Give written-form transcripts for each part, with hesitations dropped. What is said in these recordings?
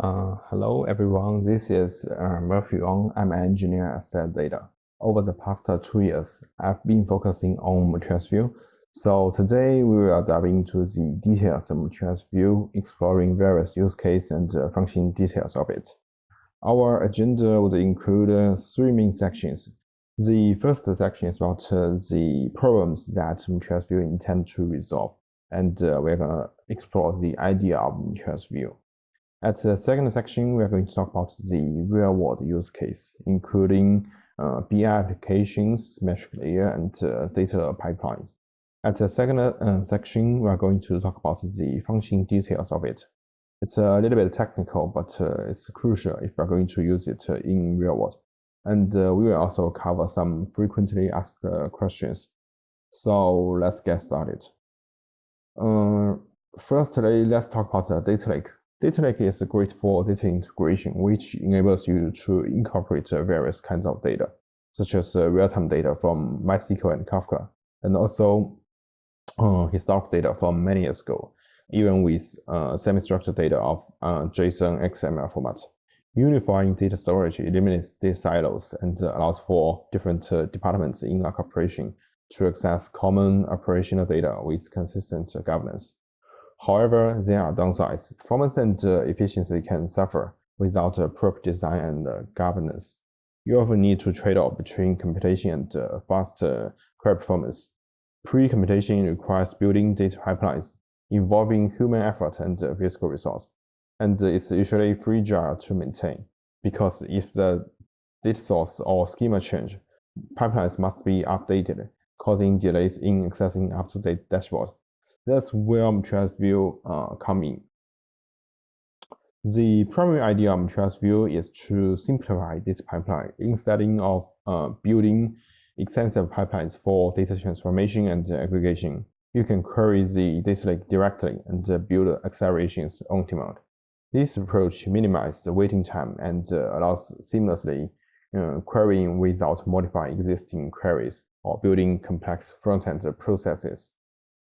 Hello everyone, this is Wang. I'm an engineer at CelerData. Over the past 2 years, I've been focusing on Materialized View. So today we will dive into the details of Materialized View, exploring various use cases and function details of it. Our agenda would include 3 main sections. The first section is about the problems that Materialized View intends to resolve, and we're going to explore the idea of Materialized View. At the second section, we are going to talk about the real-world use case, including BI applications, metric layer, and data pipelines. At the second section, we are going to talk about the function details of it. It's a little bit technical, but it's crucial if we're going to use it in real world. And we will also cover some frequently asked questions. So let's get started. Firstly, let's talk about the data lake. Data lake is great for data integration, which enables you to incorporate various kinds of data, such as real-time data from MySQL and Kafka, and also historic data from many years ago, even with semi-structured data of JSON XML formats. Unifying data storage eliminates data silos and allows for different departments in a corporation to access common operational data with consistent governance. However, there are downsides. Performance and efficiency can suffer without proper design and governance. You often need to trade off between computation and fast query performance. Pre-computation requires building data pipelines involving human effort and physical resource, and it's usually fragile to maintain, because if the data source or schema change, pipelines must be updated, causing delays in accessing up-to-date dashboard. That's where Materialized View come in. The primary idea of Materialized View is to simplify data pipeline instead of building extensive pipelines for data transformation and aggregation. You can query the data lake directly and build accelerations on demand. This approach minimizes the waiting time and allows seamlessly querying without modifying existing queries or building complex front-end processes.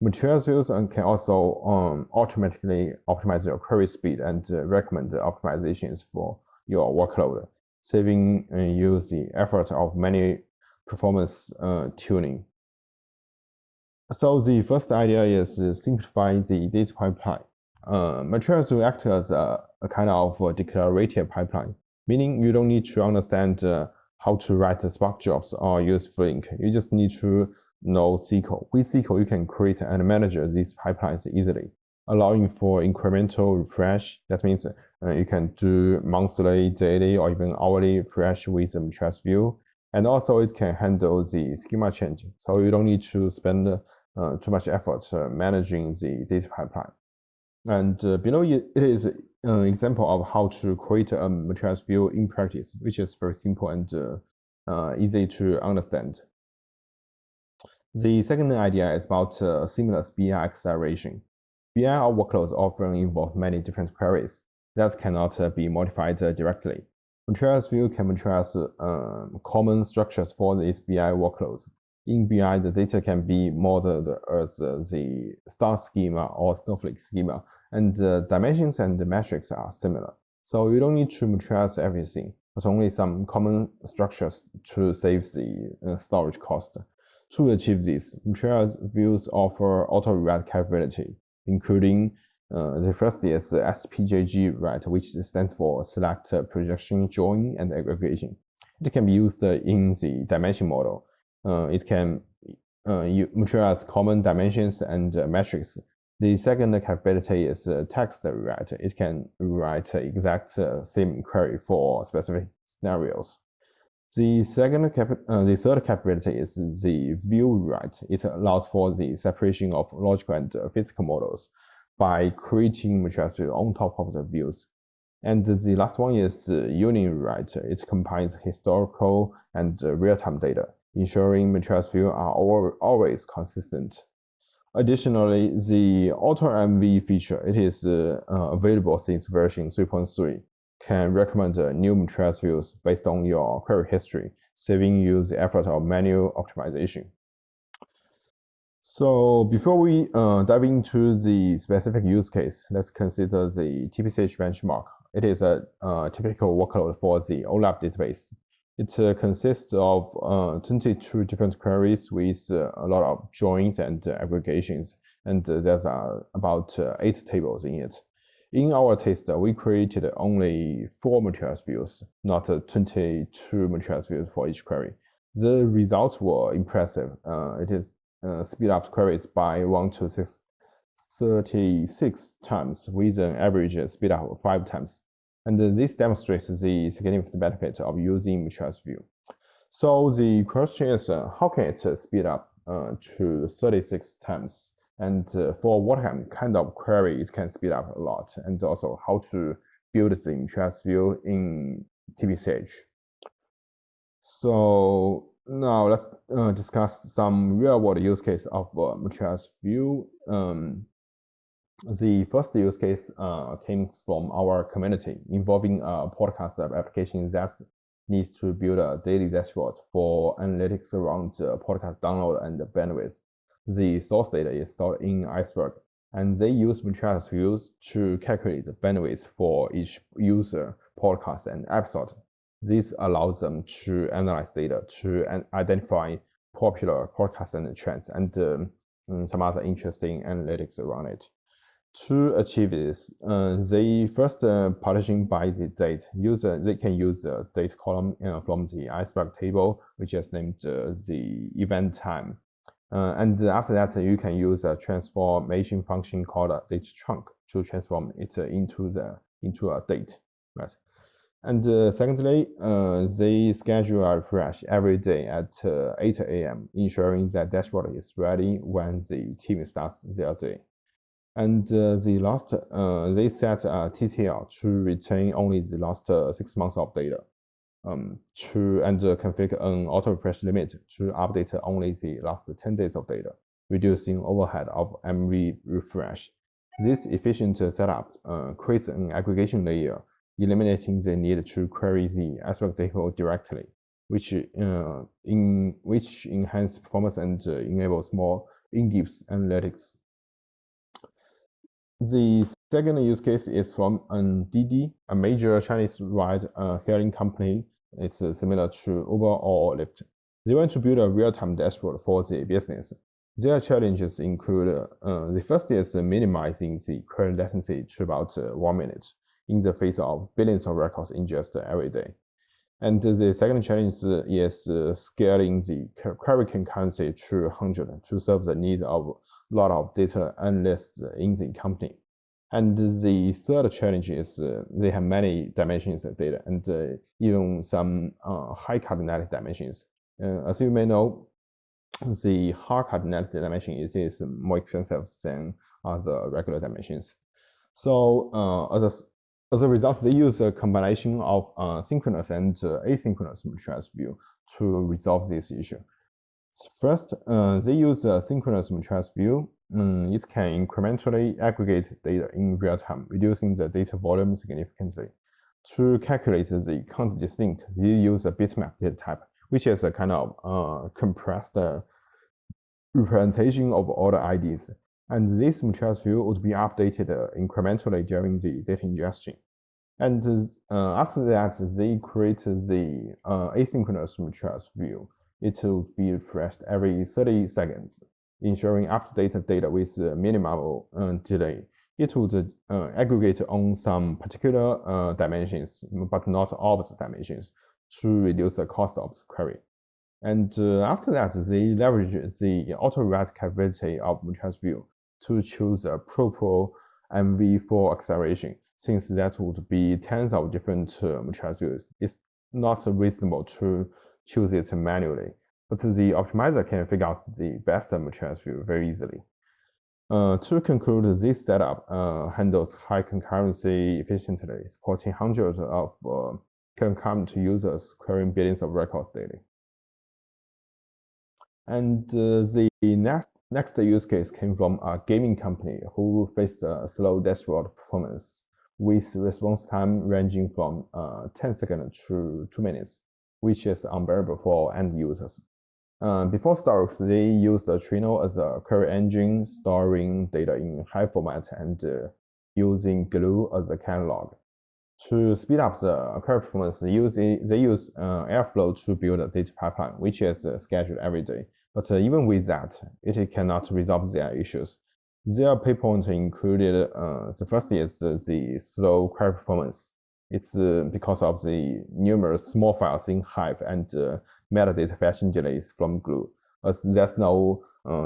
Materialized Views can also automatically optimize your query speed and recommend optimizations for your workload, saving you the effort of many performance tuning. So the first idea is simplifying the data pipeline. Materialized View acts as a kind of declarative pipeline, meaning you don't need to understand how to write Spark jobs or use Flink. You just need to know SQL. With SQL, you can create and manage these pipelines easily, allowing for incremental refresh. That means you can do monthly, daily, or even hourly refresh with the Materialized View. And also it can handle the schema change. So you don't need to spend too much effort managing the data pipeline. And below it is an example of how to create a Materialized View in practice, which is very simple and easy to understand. The second idea is about seamless BI acceleration. BI workloads often involve many different queries that cannot be modified directly. Materialized View can materialize common structures for these BI workloads. In BI, the data can be modeled as the star schema or snowflake schema, and the dimensions and the metrics are similar. So you don't need to materialize everything, but only some common structures to save the storage cost. To achieve this, Materialized Views offer auto-rewrite capability, including the first is SPJG write, which stands for Select, Projection, Join, and Aggregation. It can be used in the dimension model. It can materialize common dimensions and metrics. The second capability is text rewrite. It can rewrite exact same query for specific scenarios. The third capability is the view rewrite. It allows for the separation of logical and physical models by creating Materialized View on top of the views. And the last one is union rewrite. It combines historical and real-time data, ensuring Materialized View are always consistent. Additionally, the Auto MV feature, it is available since version 3.3. Can recommend new Materialized Views based on your query history, saving you the effort of manual optimization. So before we dive into the specific use case, let's consider the TPC-H benchmark. It is a typical workload for the OLAP database. It consists of 22 different queries with a lot of joins and aggregations, and there's about 8 tables in it. In our test, we created only 4 materialized views, not 22 materialized views for each query. The results were impressive. It is speed up queries by 1 to 36 times with an average speed up of 5 times. And this demonstrates the significant benefit of using Materialized View. So the question is, how can it speed up to 36 times? And for what kind of query it can speed up a lot? And also how to build the Materialized View in TPC-H. So now let's discuss some real-world use case of Materialized View. The first use case came from our community involving a podcast application that needs to build a daily dashboard for analytics around podcast download and bandwidth. The source data is stored in Iceberg, and they use Materialized Views to calculate the bandwidth for each user, podcast, and episode. This allows them to analyze data to identify popular podcasts and trends and some other interesting analytics around it. To achieve this, they first partition by the date. They can use the date column from the Iceberg table, which is named the event time. And after that, you can use a transformation function called a date chunk to transform it into a date, right? And secondly, they schedule a refresh every day at 8 a.m., ensuring that dashboard is ready when the team starts their day. And the last, they set a TTL to retain only the last 6 months of data. And configure an auto refresh limit to update only the last 10 days of data, reducing overhead of every refresh. This efficient setup creates an aggregation layer, eliminating the need to query the Iceberg table directly, which enhances performance and enables more in-depth analytics. The second use case is from Didi, a major Chinese ride-hailing company. It's similar to Uber or Lyft. They want to build a real-time dashboard for the business. Their challenges include the first is minimizing the query latency to about 1 minute in the face of billions of records ingested every day. And the second challenge is scaling the query concurrency to 100 to serve the needs of a lot of data analysts in the company. And the third challenge is they have many dimensions of data and even some high cardinality dimensions. As you may know, the high cardinality dimension is more expensive than the regular dimensions. So as a result, they use a combination of synchronous and asynchronous Materialized View to resolve this issue. First, they use a synchronous Materialized View. It can incrementally aggregate data in real time, reducing the data volume significantly. To calculate the count distinct, they use a bitmap data type, which is a kind of compressed representation of all the IDs. And this Materialized View would be updated incrementally during the data ingestion. And after that, they create the asynchronous Materialized View. It will be refreshed every 30 seconds, ensuring up-to-date data with minimal delay. It would aggregate on some particular dimensions, but not all of the dimensions, to reduce the cost of the query. And after that, they leverage the auto-write capability of Materialized View to choose a proper MV for acceleration, since that would be tens of different Materialized Views. It's not reasonable to choose it manually, but the optimizer can figure out the best Materialized View very easily. To conclude, this setup handles high concurrency efficiently, supporting hundreds of concurrent users querying billions of records daily. And the next use case came from a gaming company who faced a slow dashboard performance with response time ranging from 10 seconds to 2 minutes, which is unbearable for end users. Before StarRocks, they used Trino as a query engine, storing data in high format and using Glue as a catalog. To speed up the query performance, they use Airflow to build a data pipeline, which is scheduled every day. But even with that, it cannot resolve their issues. Their pain point included the first is the slow query performance. It's because of the numerous small files in Hive and metadata fetching delays from Glue, as there's no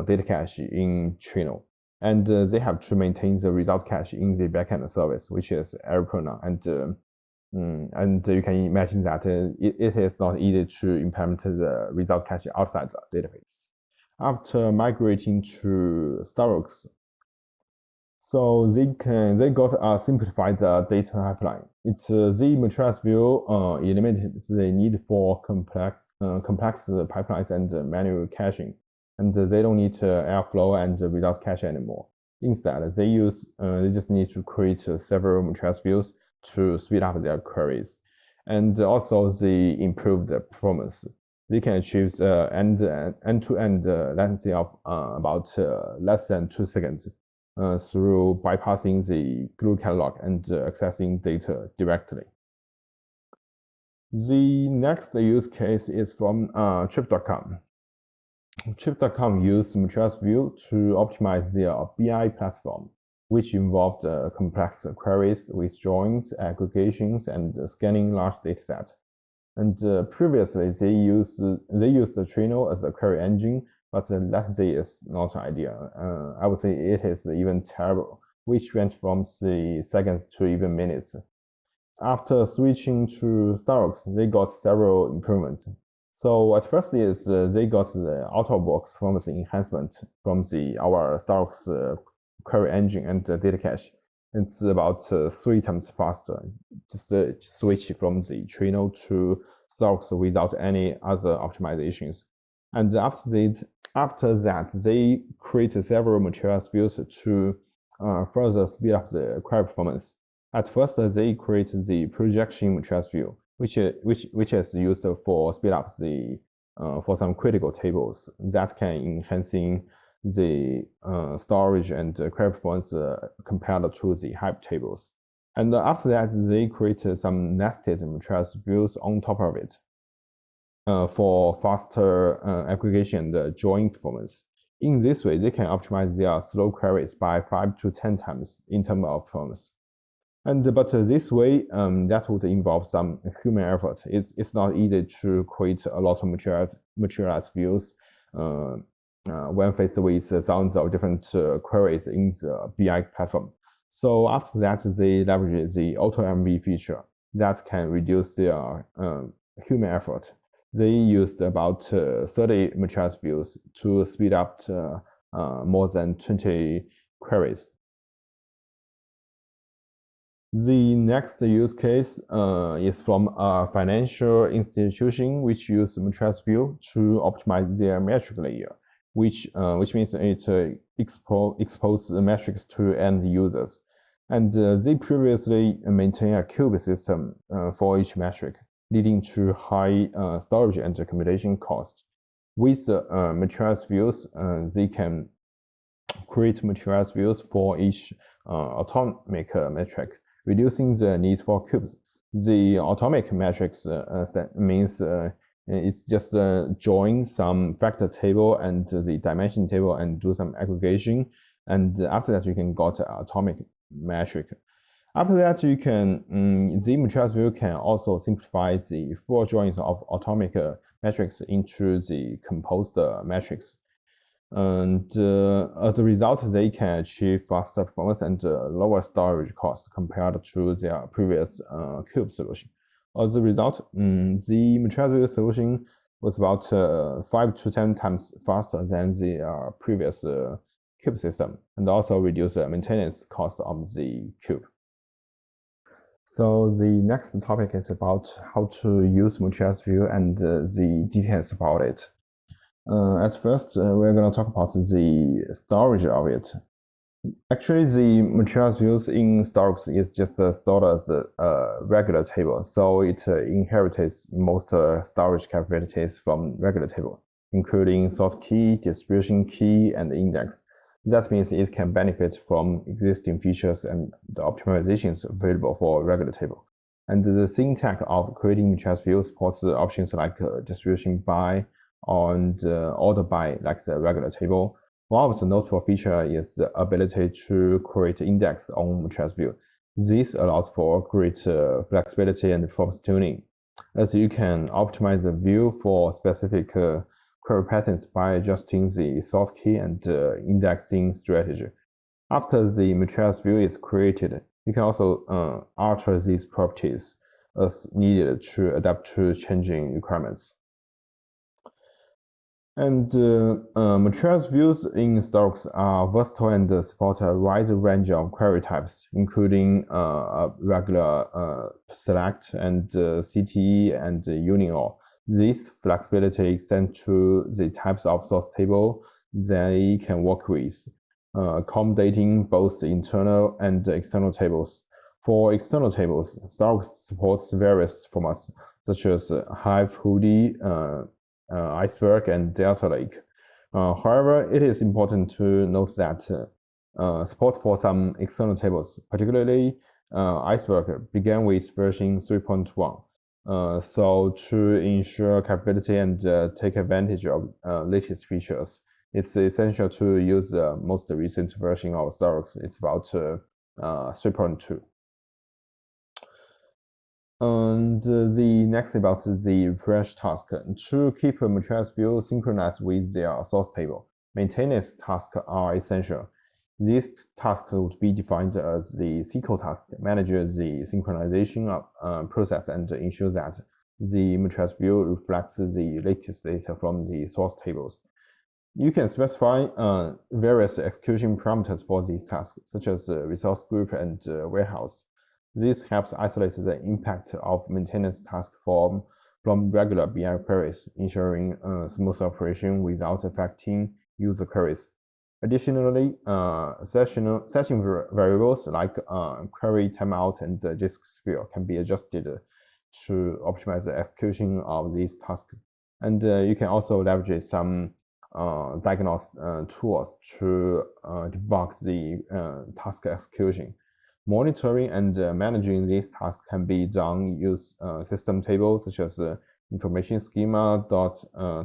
data cache in Trino. And they have to maintain the result cache in the backend service, which is error-prone. And you can imagine that it is not easy to implement the result cache outside the database. After migrating to StarRocks, so they got a simplified data pipeline. The Materialized View eliminated the need for complex pipelines and manual caching, and they don't need Airflow and result cache anymore. Instead, they just need to create several Materialized Views to speed up their queries, and also they improved the performance. They can achieve end-to-end latency of about less than 2 seconds through bypassing the Glue catalog and accessing data directly. The next use case is from Trip.com. Trip.com used Materialized View to optimize their BI platform, which involved complex queries with joins, aggregations, and scanning large datasets. And previously, they used the Trino as a query engine, but the latency is not ideal. I would say it is even terrible, which went from the seconds to even minutes. After switching to StarRocks, they got several improvements. So at first is they got the out-of-box performance enhancement from our StarRocks query engine and data cache. It's about 3 times faster. Just switch from the Trino to StarRocks without any other optimizations. And after that, they created several Materialized Views to further speed up the query performance. At first, they created the projection Materialized View, which is used for speed up for some critical tables that can enhancing the storage and query performance compared to the Hive tables. And after that, they created some nested Materialized Views on top of it for faster aggregation and join performance. In this way, they can optimize their slow queries by 5 to 10 times in terms of performance. But this way, that would involve some human effort. It's not easy to create a lot of Materialized Views when faced with thousands of different queries in the BI platform. So after that, they leverage the Auto MV feature that can reduce their human effort. They used about 30 Materialized Views to speed up to, more than 20 queries. The next use case is from a financial institution which use Materialized View to optimize their metric layer, which means it exposes the metrics to end users. And they previously maintain a cube system for each metric, leading to high storage and computation costs. With Materialized Views, they can create Materialized Views for each atomic metric, reducing the need for cubes. The atomic metrics means it's just join some factor table and the dimension table and do some aggregation. And after that, you can got an atomic metric. After that, you can the Materialized View can also simplify the full joins of atomic metrics into the composed metrics. And as a result, they can achieve faster performance and lower storage cost compared to their previous cube solution. As a result, the Materialized View solution was about 5 to 10 times faster than the previous cube system, and also reduce the maintenance cost of the cube. So the next topic is about how to use Materialized View and the details about it. At first, we're going to talk about the storage of it. Actually, the Materialized Views in StarRocks is just stored as a regular table, so it inherits most storage capabilities from regular table, including source key, distribution key, and index. That means it can benefit from existing features and the optimizations available for regular table. And the syntax of creating materialized view supports options like distribution by and order by, like the regular table. One of the notable features is the ability to create index on materialized view. This allows for great flexibility and performance tuning, as you can optimize the view for specific query patterns by adjusting the source key and indexing strategy. After the materialized view is created, you can also alter these properties as needed to adapt to changing requirements. And materialized views in StarRocks are versatile and support a wide range of query types, including regular select and CTE and union. This flexibility extends to the types of source table they can work with, accommodating both internal and external tables. For external tables, StarRocks supports various formats such as Hive, Hoodie, Iceberg, and Delta Lake. However, it is important to note that support for some external tables, particularly Iceberg, began with version 3.1. So to ensure capability and take advantage of latest features, it's essential to use the most recent version of StarRocks. It's about 3.2. And the next about the refresh task. To keep a materialized view synchronized with their source table, maintenance tasks are essential. These tasks would be defined as the SQL task, manages the synchronization process and ensure that the materialized view reflects the latest data from the source tables. You can specify various execution parameters for these tasks, such as resource group and warehouse. This helps isolate the impact of maintenance tasks from regular BI queries, ensuring smooth operation without affecting user queries. Additionally, session variables like query timeout and disk sphere can be adjusted to optimize the execution of these tasks. And you can also leverage some diagnostic tools to debug the task execution. Monitoring and managing these tasks can be done use system tables such as information schema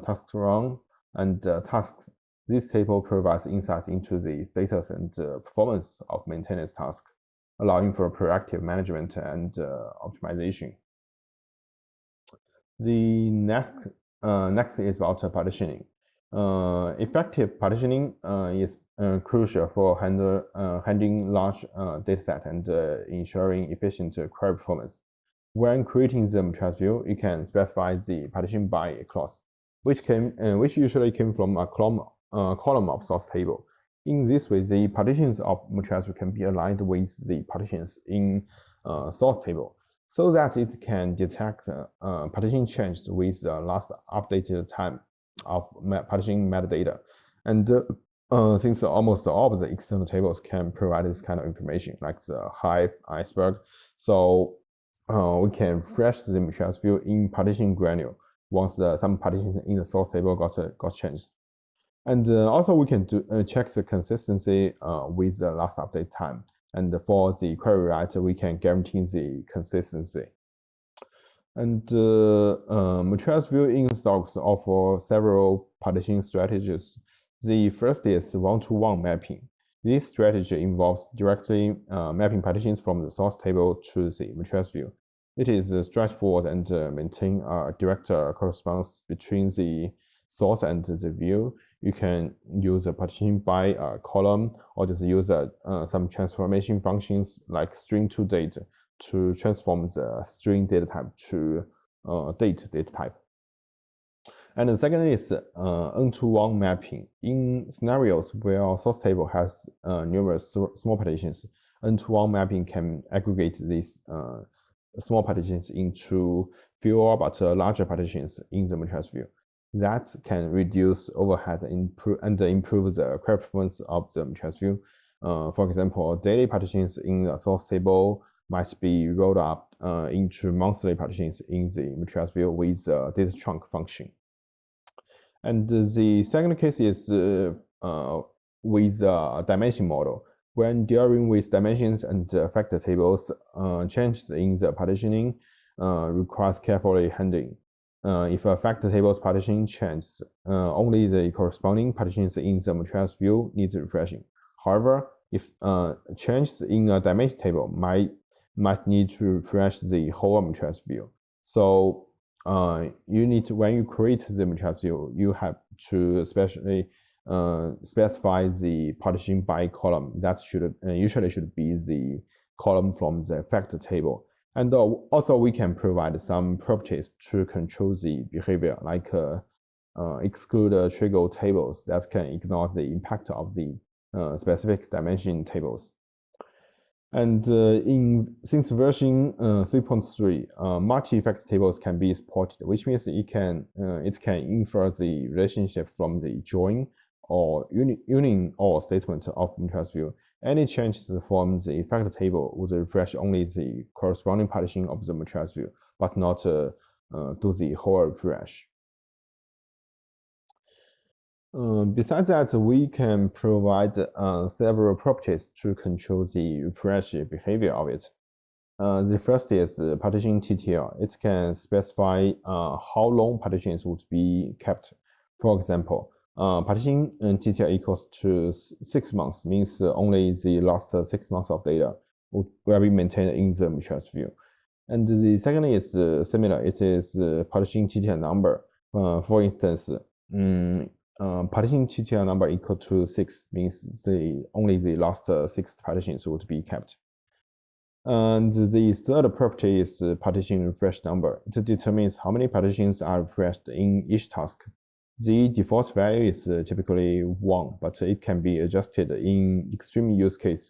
task run and tasks. This table provides insights into the status and performance of maintenance tasks, allowing for proactive management and optimization. The next is about partitioning. Effective partitioning is crucial for handling large dataset and ensuring efficient query performance. When creating the materialized view, you can specify the partition by clause, which usually came from a column of source table. In this way, the partitions of materialized view can be aligned with the partitions in source table, so that it can detect partition changes with the last updated time of partitioning metadata. And since almost all of the external tables can provide this kind of information, like the Hive, Iceberg, so we can refresh the materialized view in partition granule once some partition in the source table got changed. And also we can check the consistency with the last update time. And for the query write, we can guarantee the consistency. And materialized view in StarRocks offer several partitioning strategies. The first is one-to-one mapping. This strategy involves directly mapping partitions from the source table to the materialized view. It is straightforward and maintain a direct correspondence between the source and the view. You can use a partition by column, or just use some transformation functions like string to date to transform the string data type to date data type. And the second is N-to-1 mapping. In scenarios where source table has numerous small partitions, N-to-1 mapping can aggregate these small partitions into fewer but larger partitions in the materialized view. That can reduce overhead and improve the query performance of the materialized view. For example, daily partitions in the source table might be rolled up into monthly partitions in the materialized view with the data trunk function. And the second case is with the dimension model. When dealing with dimensions and factor tables, changes in the partitioning requires carefully handling. If a factor table's partitioning changes, only the corresponding partitions in the Materialized view needs refreshing. However, if changes in a dimension table might need to refresh the whole Materialized view. So you need to, when you create the Materialized view, you have to especially specify the partition by column. That usually should be the column from the factor table. And also we can provide some properties to control the behavior, like exclude trigger tables that can ignore the impact of the specific dimension tables. And since version 3.3, multi-factor tables can be supported, which means it can infer the relationship from the join or union or statement of Materialized view. Any changes from the factor table would refresh only the corresponding partition of the Materialized view, but not do the whole refresh. Besides that, we can provide several properties to control the refresh behavior of it. The first is partition TTL. It can specify how long partitions would be kept. For example, partition TTL equals to 6 months means only the last 6 months of data will be maintained in the Materialized view. And the second is similar. It is partition TTL number. For instance, partition TTL number equal to 6 means only the last 6 partitions would be kept. And the third property is partition refresh number. It determines how many partitions are refreshed in each task. The default value is typically 1, but it can be adjusted in extreme use case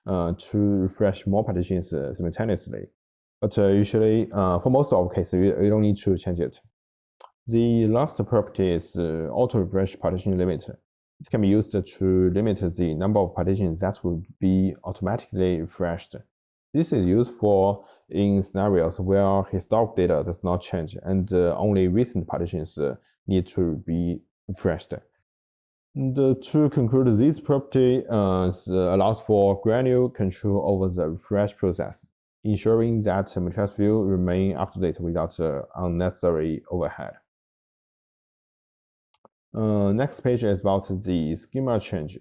to refresh more partitions simultaneously. But usually, for most of cases, you don't need to change it. The last property is auto-refresh partition limit. It can be used to limit the number of partitions that will be automatically refreshed. This is useful in scenarios where historic data does not change and only recent partitions need to be refreshed. And to conclude, this property allows for granular control over the refresh process, ensuring that Materialized view remain up to date without unnecessary overhead. Next page is about the schema change.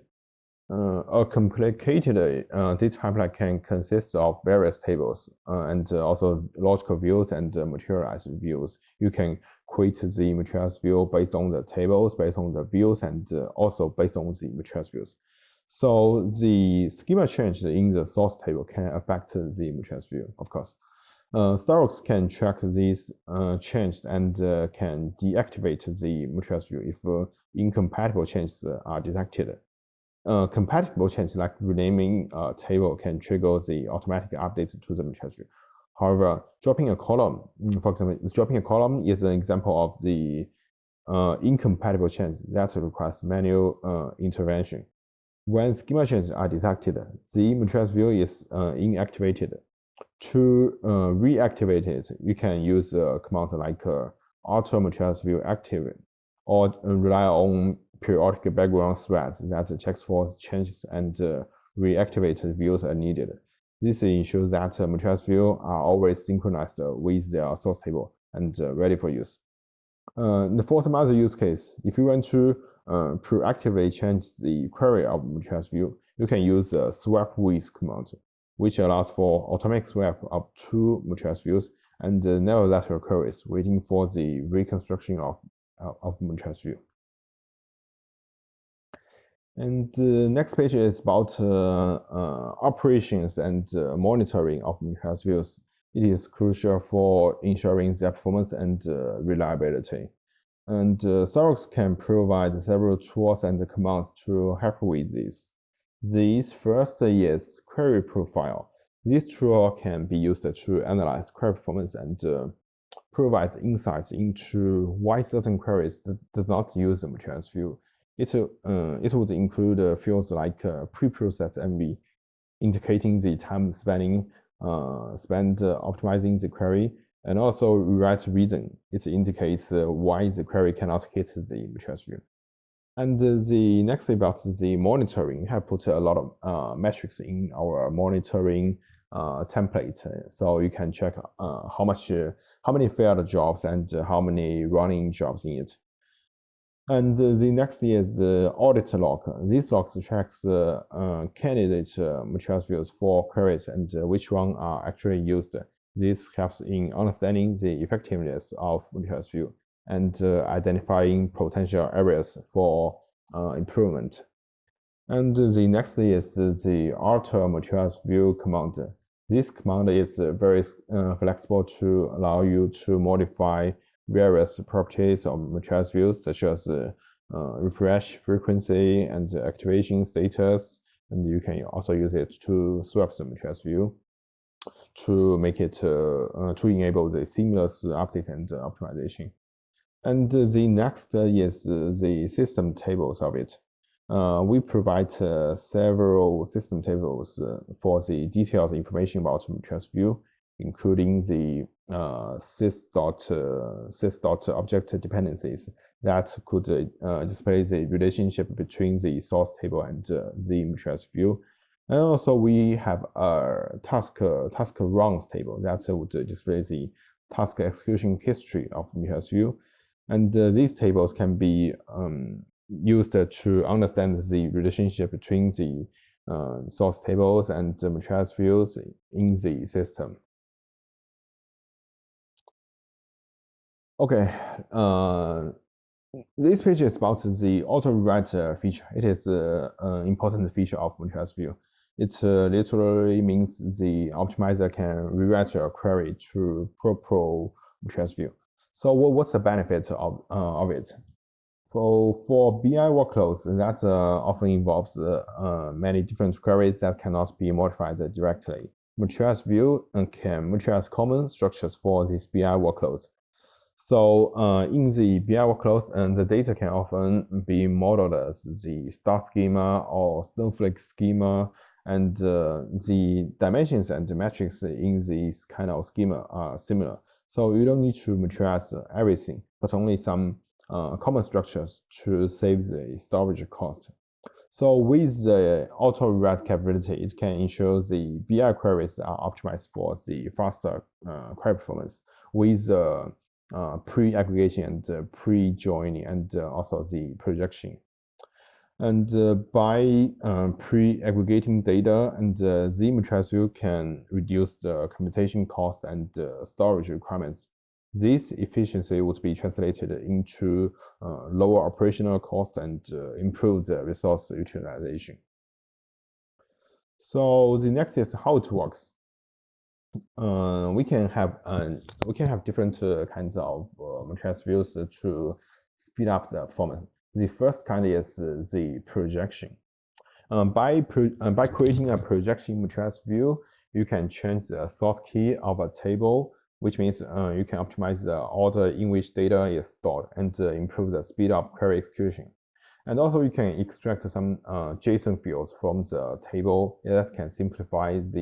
A complicated data pipeline can consist of various tables and also logical views and materialized views. You can create the materialized view based on the tables, based on the views, and also based on the materialized views. So the schema change in the source table can affect the materialized view, of course. StarRocks can track these changes and can deactivate the Materialized view if incompatible changes are detected. Compatible changes like renaming a table can trigger the automatic update to the Materialized view. However, dropping a column, for example, dropping a column is an example of the incompatible change that requires manual intervention. When schema changes are detected, the Materialized view is inactivated. To reactivate it, you can use a command like auto Materialized view active or rely on periodic background threads that checks for changes and reactivate views as needed. This ensures that Materialized views are always synchronized with their source table and ready for use. For some other use case, if you want to proactively change the query of Materialized view, you can use the swap with command, which allows for automatic swap of 2 Materialized views and never lateral queries, waiting for the reconstruction of Materialized view. And the next page is about operations and monitoring of Materialized views. It is crucial for ensuring their performance and reliability. And StarRocks can provide several tools and commands to help with this. This first is query profile. This tool can be used to analyze query performance and provides insights into why certain queries do not use the Materialized view. It would include fields like pre-process MV, indicating the time spent optimizing the query, and also rewrite reason. It indicates why the query cannot hit the Materialized view. And the next about the monitoring, we have put a lot of metrics in our monitoring template, so you can check how many failed jobs and how many running jobs in it. And the next is audit log. This log tracks candidate materials views for queries and which one are actually used. This helps in understanding the effectiveness of materials view and identifying potential areas for improvement. And the next is the alter materials view command. This command is very flexible to allow you to modify various properties of materials views, such as refresh frequency and activation status. And you can also use it to swap the materials view to make it to enable the seamless update and optimization. And the next is the system tables of it. We provide several system tables for the detailed information about materials view, including the sys.object dependencies that could display the relationship between the source table and the materials view. And also we have a task runs table that would display the task execution history of materials view. And these tables can be used to understand the relationship between the source tables and the materials views in the system. Okay, this page is about the auto rewrite feature. It is an important feature of materials view. It literally means the optimizer can rewrite a query to proper materials view. So what's the benefit of it? For BI workloads, that often involves many different queries that cannot be modified directly. Materials view can materialize common structures for these BI workloads. So in the BI workloads, the data can often be modeled as the star schema or snowflake schema, and the dimensions and the metrics in this kind of schema are similar. So you don't need to materialize everything, but only some common structures to save the storage cost. So with the auto rewrite capability, it can ensure the BI queries are optimized for the faster query performance with pre-aggregation and pre-joining and also the projection. And by pre-aggregating data, and the materials view can reduce the computation cost and storage requirements. This efficiency would be translated into lower operational cost and improved resource utilization. So the next is how it works. We can have different kinds of materials views to speed up the performance. The first kind is the projection. By creating a projection materials view, you can change the source key of a table, which means you can optimize the order in which data is stored and improve the speed of query execution. And also you can extract some JSON fields from the table that can simplifies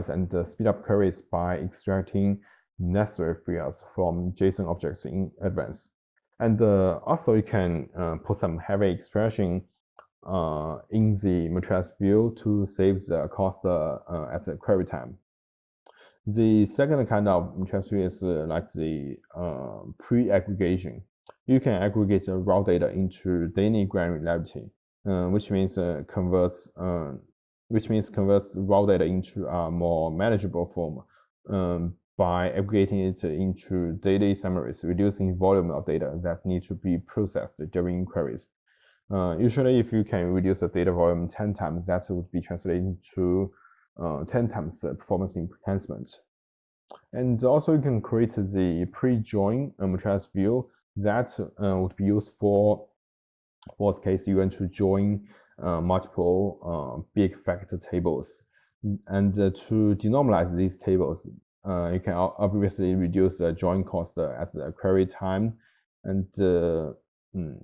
and speed up queries by extracting necessary fields from JSON objects in advance. And also you can put some heavy expression in the materials view to save the cost at the query time. The second kind of materials view is like the pre-aggregation. You can aggregate the raw data into daily granularity, which means converts raw data into a more manageable form by aggregating it into daily summaries, reducing volume of data that need to be processed during queries. Usually, if you can reduce the data volume 10 times, that would be translated to 10 times performance enhancement. And also, you can create the pre-join materials view that would be used for the case you want to join multiple big factor tables. And to denormalize these tables, you can obviously reduce the join cost at the query time. And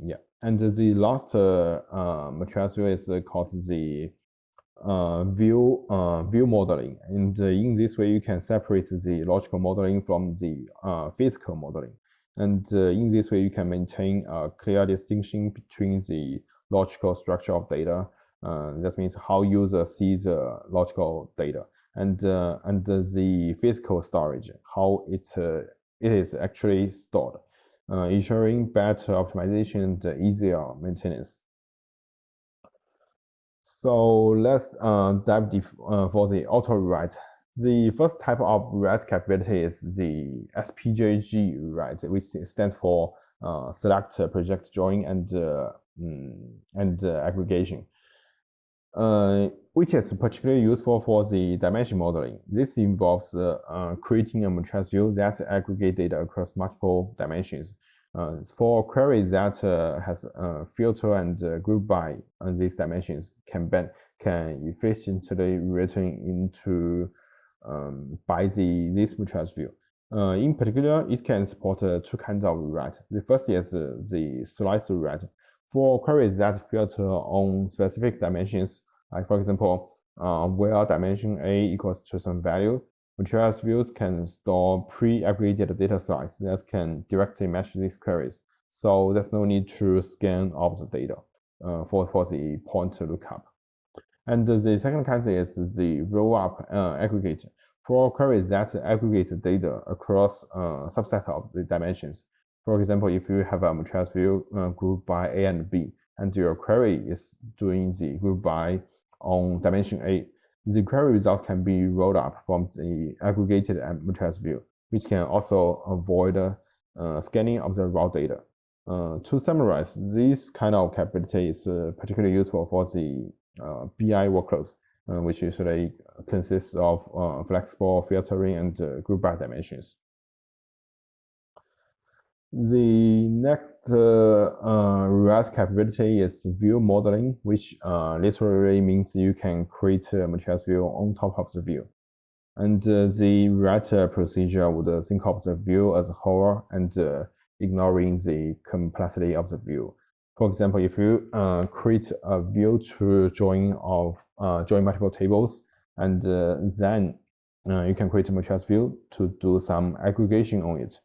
yeah. And the last materials view is called the view modeling. And in this way, you can separate the logical modeling from the physical modeling. And in this way, you can maintain a clear distinction between the logical structure of data. That means how users see the logical data, and the physical storage, how it is actually stored, ensuring better optimization and easier maintenance. So let's dive deep for the auto rewrite. The first type of rewrite capability is the SPJG rewrite, which stands for select, project, join, and aggregation, which is particularly useful for the dimension modeling. This involves creating a materialized view that aggregates data across multiple dimensions. For queries that has filter and group by these dimensions can efficiently written into by this materialized view. In particular, it can support two kinds of rewrite. The first is the slice rewrite. For queries that filter on specific dimensions, like for example, where dimension A equals to some value, materialized views can store pre-aggregated data slices that can directly match these queries. So there's no need to scan all the data for the point lookup. And the second kind is the roll-up aggregate. For queries that aggregate data across a subset of the dimensions. For example, if you have a materialized view group by A and B, and your query is doing the group by on dimension A, the query result can be rolled up from the aggregated materialized view, which can also avoid scanning of the raw data. To summarize, this kind of capability is particularly useful for the BI workloads, which usually consists of flexible filtering and group by dimensions. The next rewrite capability is view modeling, which literally means you can create a materialized view on top of the view. And the rewrite procedure would think of the view as a whole and ignoring the complexity of the view. For example, if you create a view to join multiple tables, and then you can create a materialized view to do some aggregation on it,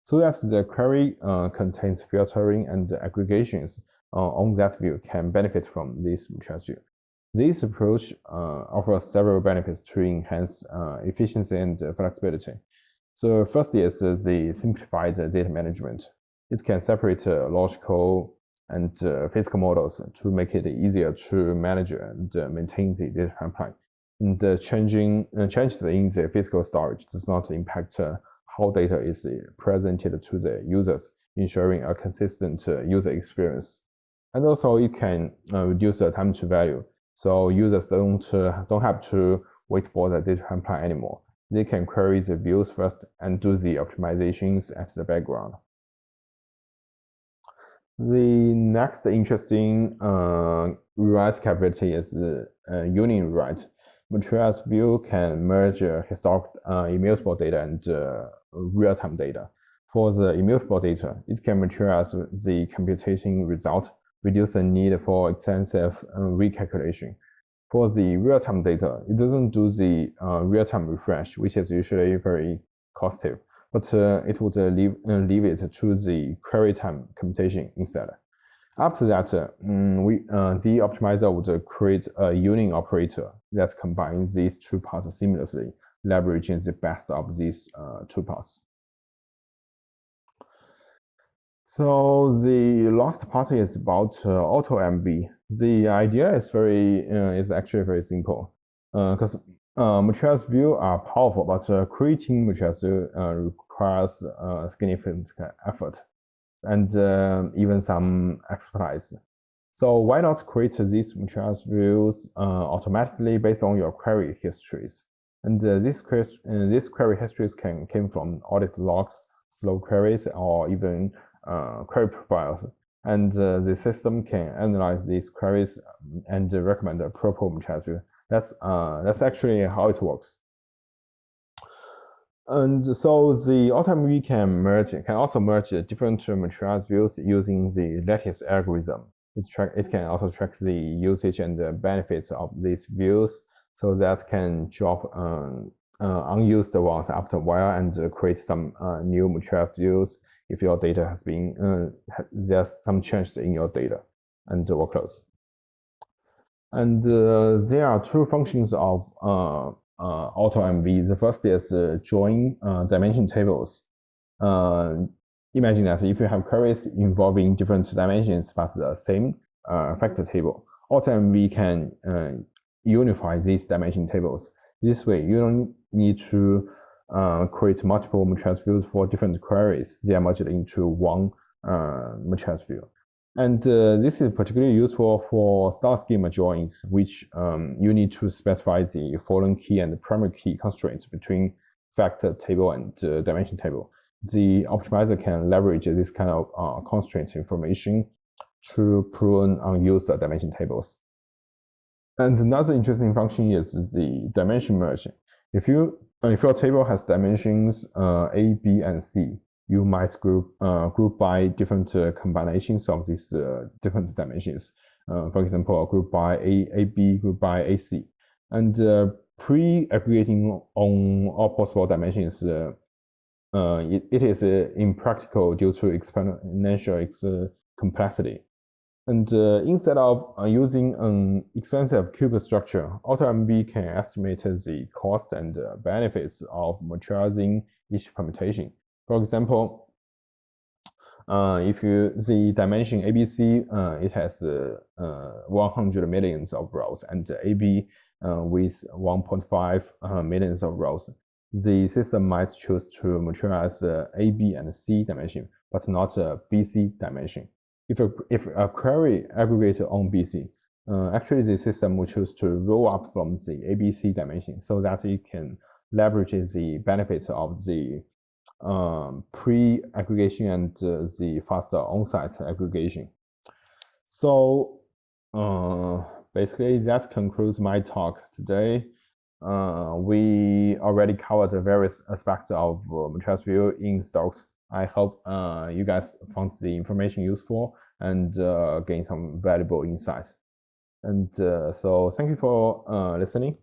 so that the query contains filtering and aggregations on that view can benefit from this materialized view. This approach offers several benefits to enhance efficiency and flexibility. So first is the simplified data management. It can separate logical and physical models to make it easier to manage and maintain the data pipeline. And changes in the physical storage does not impact how data is presented to the users, ensuring a consistent user experience. And also, it can reduce the time to value, so users don't have to wait for the data pipeline anymore. They can query the views first and do the optimizations at the background. The next interesting rewrite capability is the union rewrite. Materialized view can merge historic immutable data and real-time data. For the immutable data, it can materialize the computation result, reduce the need for extensive recalculation. For the real-time data, it doesn't do the real-time refresh, which is usually very costly, but it would leave it to the query time computation instead. After that, the optimizer would create a union operator that combines these two parts seamlessly, leveraging the best of these two parts. So the last part is about auto MV. The idea is actually very simple, because materialized views are powerful, but creating materialized view requires significant effort and even some expertise. So why not create these materialized views automatically based on your query histories? And these query histories came from audit logs, slow queries, or even query profiles. And the system can analyze these queries and recommend a proper materialized view. That's actually how it works. And so the AutoMV can also merge different materialized views using the lattice algorithm. It can also track the usage and the benefits of these views, so that can drop unused ones after a while and create some new materialized views if your data has been, there's some change in your data and workloads. And there are two functions of AutoMV. The first is join dimension tables. Imagine that if you have queries involving different dimensions but the same factor table, AutoMV can unify these dimension tables. This way, you don't need to create multiple materialized views for different queries. They are merged into one materialized view. And this is particularly useful for star schema joins, which you need to specify the foreign key and primary key constraints between factor table and dimension table. The optimizer can leverage this kind of constraint information to prune unused dimension tables. And another interesting function is the dimension merge. If your table has dimensions A, B, and C, you might group by different combinations of these different dimensions. For example, group by AB, group by AC. And pre-aggregating on all possible dimensions, it is impractical due to exponential complexity. And instead of using an expensive cube structure, AutoMV can estimate the cost and benefits of materializing each permutation. For example, if the dimension ABC, it has 100 millions of rows, and AB with 1.5 millions of rows, the system might choose to materialize AB and C dimension, but not BC dimension. If a query aggregates on BC, actually the system will choose to roll up from the ABC dimension so that it can leverage the benefits of the pre-aggregation and the faster on-site aggregation. So basically that concludes my talk today. We already covered the various aspects of materialized view in StarRocks. I hope you guys found the information useful and gain some valuable insights. And so thank you for listening.